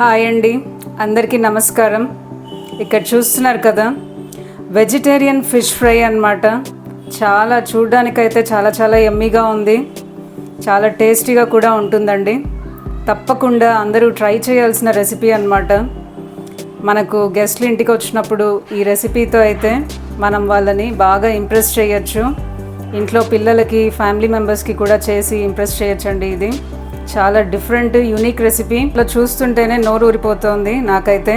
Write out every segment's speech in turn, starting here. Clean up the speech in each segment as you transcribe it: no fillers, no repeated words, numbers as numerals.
Hi అండి, అందరికీ నమస్కారం. ఇక్కడ చూస్తున్నారు కదా, వెజిటేరియన్ ఫిష్ ఫ్రై అన్నమాట. చూడ్డానికైతే చాలా యమ్మీగా ఉంది, చాలా టేస్టీగా కూడా ఉంటుందండి. తప్పకుండా అందరూ ట్రై చేయాల్సిన రెసిపీ అన్నమాట. మనకు గెస్ట్లు ఇంటికి వచ్చినప్పుడు ఈ రెసిపీతో అయితే మనం వాళ్ళని బాగా ఇంప్రెస్ చేయొచ్చు. ఇంట్లో పిల్లలకి, ఫ్యామిలీ మెంబర్స్కి కూడా చేసి ఇంప్రెస్ చేయొచ్చండి. ఇది చాలా డిఫరెంట్, యూనిక్ రెసిపీ. ఇట్లా చూస్తుంటేనే నోరు ఊరిపోతుంది నాకైతే.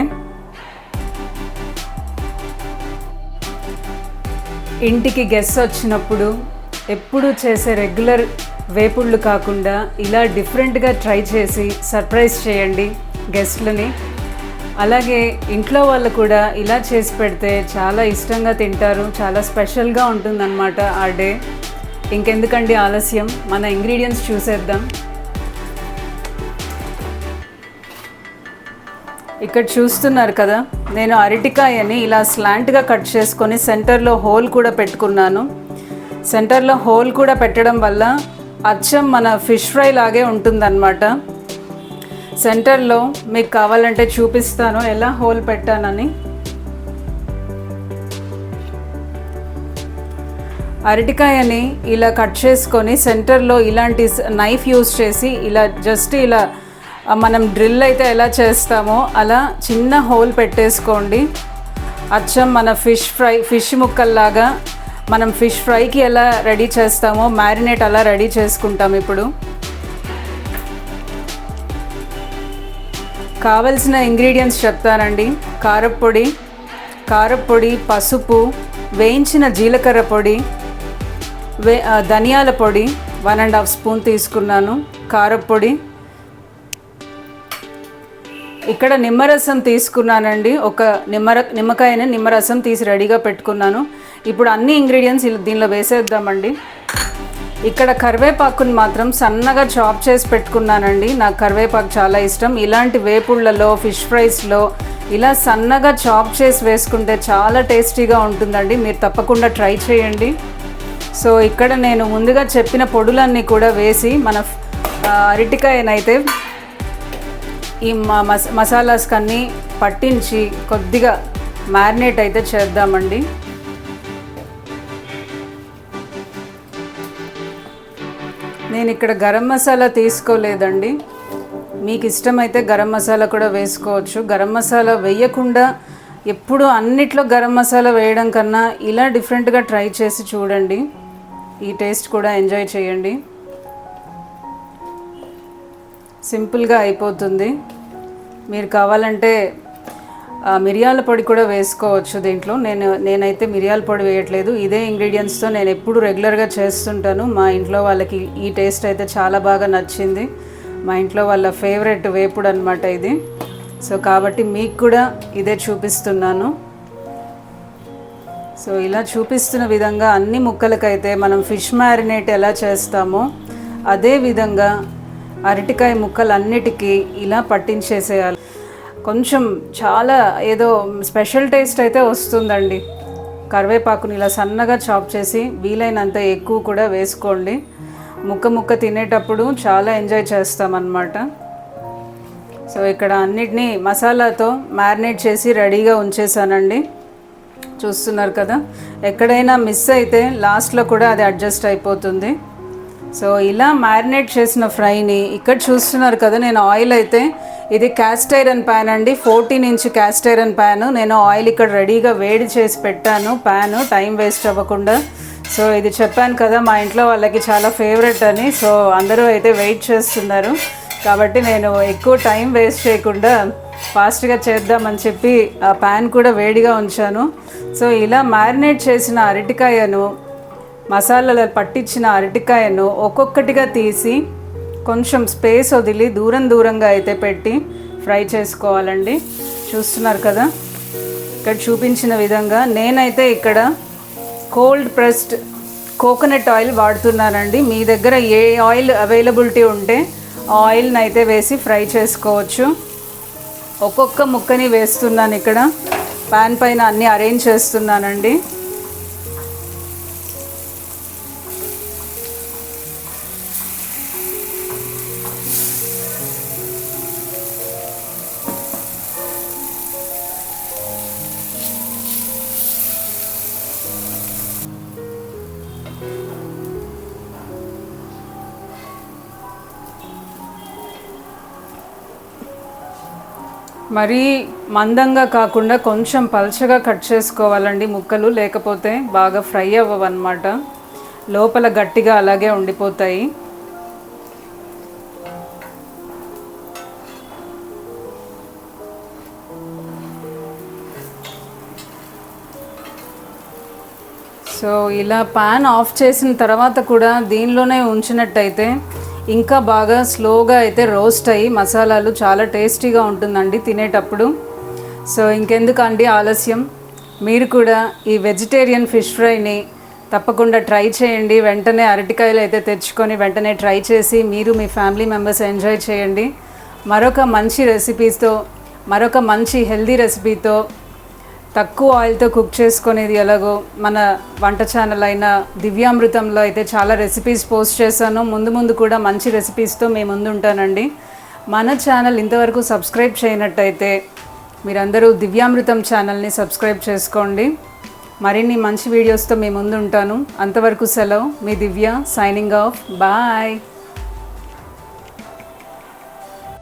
ఇంటికి గెస్ట్ వచ్చినప్పుడు ఎప్పుడు చేసే రెగ్యులర్ వేపుళ్ళు కాకుండా ఇలా డిఫరెంట్గా ట్రై చేసి సర్ప్రైజ్ చేయండి గెస్ట్లని. అలాగే ఇంట్లో వాళ్ళు కూడా ఇలా చేసి పెడితే చాలా ఇష్టంగా తింటారు, చాలా స్పెషల్గా ఉంటుందన్నమాట ఆ డే. ఇంకెందుకండి ఆలస్యం, మన ఇంగ్రీడియంట్స్ చూసేద్దాం. ఇక్కడ చూస్తున్నారు కదా, నేను అరటికాయని ఇలా స్లాంట్గా కట్ చేసుకొని సెంటర్లో హోల్ కూడా పెట్టుకున్నాను. సెంటర్లో హోల్ కూడా పెట్టడం వల్ల అచ్చం మన ఫిష్ ఫ్రై లాగే ఉంటుందన్నమాట. సెంటర్లో మీకు కావాలంటే చూపిస్తాను ఎలా హోల్ పెట్టానని. అరటికాయని ఇలా కట్ చేసుకొని సెంటర్లో ఇలాంటి నైఫ్ యూజ్ చేసి ఇలా జస్ట్ ఇలా మనం డ్రిల్ అయితే ఎలా చేస్తామో అలా చిన్న హోల్ పెట్టేసుకోండి. అచ్చం మన ఫిష్ ముక్కల్లాగా మనం ఫిష్ ఫ్రైకి ఎలా రెడీ చేస్తామో మ్యారినేట్ అలా రెడీ చేసుకుంటాం. ఇప్పుడు కావలసిన ఇంగ్రీడియంట్స్ చెప్తానండి. కారప్పొడి, పసుపు, వేయించిన జీలకర్ర పొడి, ధనియాల పొడి 1.5 స్పూన్ తీసుకున్నాను. కారప్పొడి, ఇక్కడ నిమ్మరసం తీసుకున్నానండి. ఒక నిమ్మకాయని నిమ్మరసం తీసి రెడీగా పెట్టుకున్నాను. ఇప్పుడు అన్ని ఇంగ్రీడియంట్స్ దీనిలో వేసేద్దామండి. ఇక్కడ కరివేపాకుని మాత్రం సన్నగా చాప్ చేసి పెట్టుకున్నానండి. నాకు కరివేపాకు చాలా ఇష్టం. ఇలాంటి వేపుళ్ళలో, ఫిష్ ఫ్రైస్లో ఇలా సన్నగా చాప్ చేసి వేసుకుంటే చాలా టేస్టీగా ఉంటుందండి. మీరు తప్పకుండా ట్రై చేయండి. సో ఇక్కడ నేను ముందుగా చెప్పిన పొడులన్నీ కూడా వేసి మన అరటికాయనైతే ఈ మసాలాస్ కన్నీ పట్టించి కొద్దిగా మ్యారినేట్ అయితే చేద్దామండి. నేను ఇక్కడ గరం మసాలా తీసుకోలేదండి. మీకు ఇష్టమైతే గరం మసాలా కూడా వేసుకోవచ్చు. గరం మసాలా వేయకుండా ఎప్పుడు అన్నిట్లో గరం మసాలా వేయడం కన్నా ఇలా డిఫరెంట్గా ట్రై చేసి చూడండి. ఈ టేస్ట్ కూడా ఎంజాయ్ చేయండి. సింపుల్గా అయిపోతుంది. మీరు కావాలంటే మిరియాల పొడి కూడా వేసుకోవచ్చు దీంట్లో. నేనైతే మిరియాల పొడి వేయట్లేదు. ఇదే ఇంగ్రీడియంట్స్తో నేను ఎప్పుడు రెగ్యులర్గా చేస్తుంటాను. మా ఇంట్లో వాళ్ళకి ఈ టేస్ట్ అయితే చాలా బాగా నచ్చింది. మా ఇంట్లో వాళ్ళ ఫేవరెట్ వేపుడు అనమాట ఇది. సో కాబట్టి మీకు కూడా ఇదే చూపిస్తున్నాను. సో ఇలా చూపిస్తున్న విధంగా అన్ని ముక్కలకైతే మనం ఫిష్ మ్యారినేట్ ఎలా చేస్తామో అదే విధంగా అరటికాయ ముక్కలన్నిటికీ ఇలా పట్టించేసేయాలి. కొంచెం చాలా ఏదో స్పెషల్ టేస్ట్ అయితే వస్తుందండి. కరివేపాకుని ఇలా సన్నగా చాప్ చేసి వీలైనంత ఎక్కువ కూడా వేసుకోండి. ముక్క తినేటప్పుడు చాలా ఎంజాయ్ చేస్తామన్నమాట. సో ఇక్కడ అన్నిటినీ మసాలాతో మ్యారినేట్ చేసి రెడీగా ఉంచేసానండి. చూస్తున్నారు కదా, ఎక్కడైనా మిస్ అయితే లాస్ట్లో కూడా అది అడ్జస్ట్ అయిపోతుంది. సో ఇలా మ్యారినేట్ చేసిన ఫ్రైని ఇక్కడ చూస్తున్నారు కదా, నేను ఆయిల్ అయితే ఇది క్యాస్ట్ ఐరన్ ప్యాన్ అండి, 14 ఇంచ్ క్యాస్ట్ ఐరన్ ప్యాన్. నేను ఆయిల్ ఇక్కడ రెడీగా వేడి చేసి పెట్టాను ప్యాన్, టైం వేస్ట్ అవ్వకుండా. సో ఇది చెప్పాను కదా మా ఇంట్లో వాళ్ళకి చాలా ఫేవరెట్ అని. సో అందరూ అయితే వెయిట్ చేస్తున్నారు కాబట్టి నేను ఎక్కువ టైం వేస్ట్ చేయకుండా ఫాస్ట్గా చేద్దామని చెప్పి ఆ ప్యాన్ కూడా వేడిగా ఉంచాను. సో ఇలా మ్యారినేట్ చేసిన అరటికాయను, మసాలాలు పట్టించిన అరటికాయను ఒక్కొక్కటిగా తీసి కొంచెం స్పేస్ వదిలి దూరంగా అయితే పెట్టి ఫ్రై చేసుకోవాలండి. చూస్తున్నారు కదా, ఇక్కడ చూపించిన విధంగా నేనైతే ఇక్కడ కోల్డ్ ప్రెస్డ్ కోకోనట్ ఆయిల్ వాడుతున్నానండి. మీ దగ్గర ఏ ఆయిల్ అవైలబిలిటీ ఉంటే ఆ ఆయిల్ని అయితే వేసి ఫ్రై చేసుకోవచ్చు. ఒక్కొక్క ముక్కని వేస్తున్నాను. ఇక్కడ ప్యాన్ పైన అన్నీ అరేంజ్ చేస్తున్నానండి. మరీ మందంగా కాకుండా కొంచెం పల్చగా కట్ చేసుకోవాలండి ముక్కలు, లేకపోతే బాగా ఫ్రై అవ్వవన్నమాట, లోపల గట్టిగా అలాగే ఉండిపోతాయి. సో ఇలా పాన్ ఆఫ్ చేసిన తర్వాత కూడా దీనిలోనే ఉంచినట్టయితే ఇంకా బాగా స్లోగా అయితే రోస్ట్ అయ్యి మసాలాలు చాలా టేస్టీగా ఉంటుందండి తినేటప్పుడు. సో ఇంకెందుకండి ఆలస్యం, మీరు కూడా ఈ వెజిటేరియన్ ఫిష్ ఫ్రైని తప్పకుండా ట్రై చేయండి. వెంటనే అరటికాయలు అయితే తెచ్చుకొని వెంటనే ట్రై చేసి మీరు మీ ఫ్యామిలీ మెంబర్స్ ఎంజాయ్ చేయండి. మరొక మంచి రెసిపీస్తో, మరొక మంచి హెల్దీ రెసిపీతో, తక్కువ ఆయిల్తో కుక్ చేసుకునేది ఎలాగో మన వంట ఛానల్ అయిన దివ్యామృతంలో అయితే చాలా రెసిపీస్ పోస్ట్ చేశాను. ముందు కూడా మంచి రెసిపీస్తో మేము ముందు ఉంటానండి. మన ఛానల్ ఇంతవరకు సబ్స్క్రైబ్ చేయనట్టయితే మీరందరూ దివ్యామృతం ఛానల్ని సబ్స్క్రైబ్ చేసుకోండి. మరిన్ని మంచి వీడియోస్తో మీ ముందు ఉంటాను. అంతవరకు సెలవు. మీ దివ్య సైనింగ్ ఆఫ్. బాయ్.